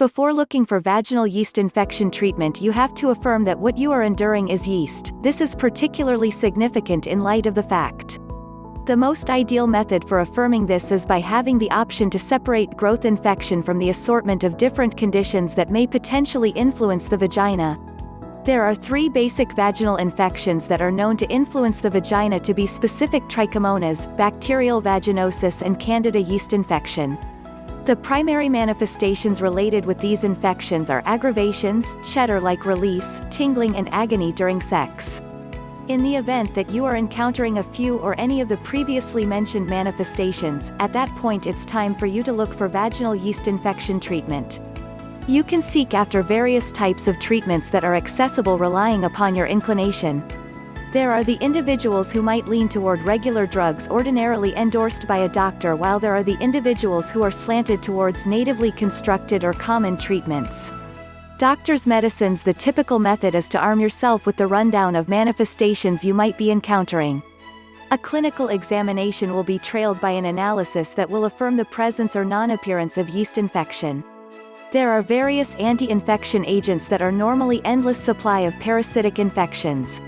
Before looking for vaginal yeast infection treatment, you have to affirm that what you are enduring is yeast. This is particularly significant in light of the fact. The most ideal method for affirming this is by having the option to separate growth infection from the assortment of different conditions that may potentially influence the vagina. There are 3 basic vaginal infections that are known to influence the vagina to be specific: trichomonas, bacterial vaginosis, and candida yeast infection. The primary manifestations related with these infections are aggravations, cheddar-like release, tingling, and agony during sex. In the event that you are encountering a few or any of the previously mentioned manifestations, at that point it's time for you to look for vaginal yeast infection treatment. You can seek after various types of treatments that are accessible relying upon your inclination. There are the individuals who might lean toward regular drugs ordinarily endorsed by a doctor, while there are the individuals who are slanted towards natively constructed or common treatments. Doctors' medicines. The typical method is to arm yourself with the rundown of manifestations you might be encountering. A clinical examination will be trailed by an analysis that will affirm the presence or non-appearance of yeast infection. There are various anti-infection agents that are normally endless supply of parasitic infections.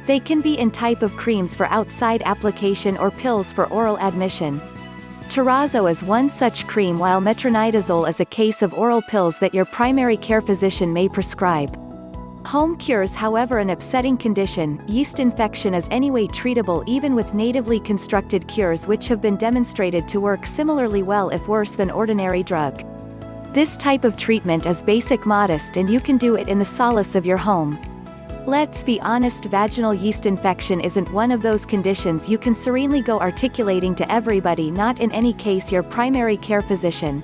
They can be in type of creams for outside application or pills for oral admission. Tarazo is one such cream, while metronidazole is a case of oral pills that your primary care physician may prescribe. Home cures. However, an upsetting condition, yeast infection is anyway treatable even with natively constructed cures, which have been demonstrated to work similarly well, if worse than ordinary drug. This type of treatment is basic, modest, and you can do it in the solace of your home. Let's be honest, vaginal yeast infection isn't one of those conditions you can serenely go articulating to everybody, not in any case your primary care physician.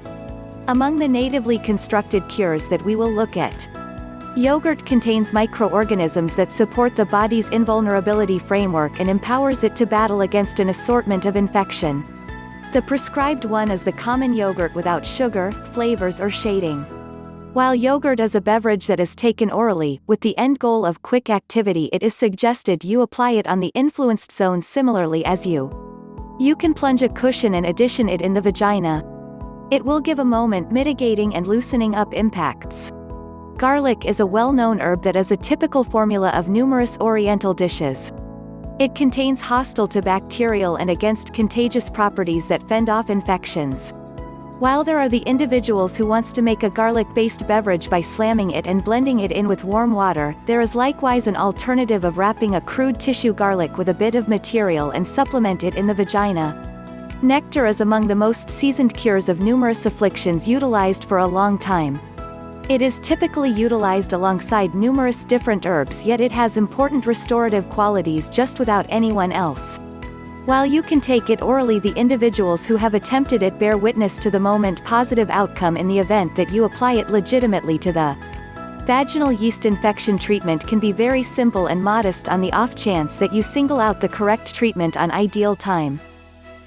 Among the natively constructed cures that we will look at, yogurt contains microorganisms that support the body's invulnerability framework and empowers it to battle against an assortment of infection. The prescribed one is the common yogurt without sugar, flavors, or shading. While yogurt is a beverage that is taken orally, with the end goal of quick activity, it is suggested you apply it on the influenced zone similarly as you can plunge a cushion and addition it in the vagina. It will give a moment, mitigating and loosening up impacts. Garlic is a well-known herb that is a typical formula of numerous Oriental dishes. It contains hostile to bacterial and against contagious properties that fend off infections. While there are the individuals who wants to make a garlic-based beverage by slamming it and blending it in with warm water, there is likewise an alternative of wrapping a crude tissue garlic with a bit of material and supplement it in the vagina. Nectar is among the most seasoned cures of numerous afflictions, utilized for a long time. It is typically utilized alongside numerous different herbs, yet it has important restorative qualities just without anyone else. While you can take it orally, the individuals who have attempted it bear witness to the moment positive outcome in the event that you apply it legitimately to the vaginal yeast infection. Treatment can be very simple and modest on the off chance that you single out the correct treatment on ideal time.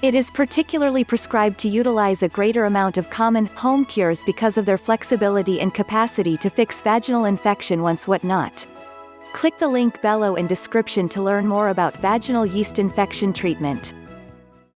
It is particularly prescribed to utilize a greater amount of common, home cures because of their flexibility and capacity to fix vaginal infection once not. Click the link below in description to learn more about vaginal yeast infection treatment.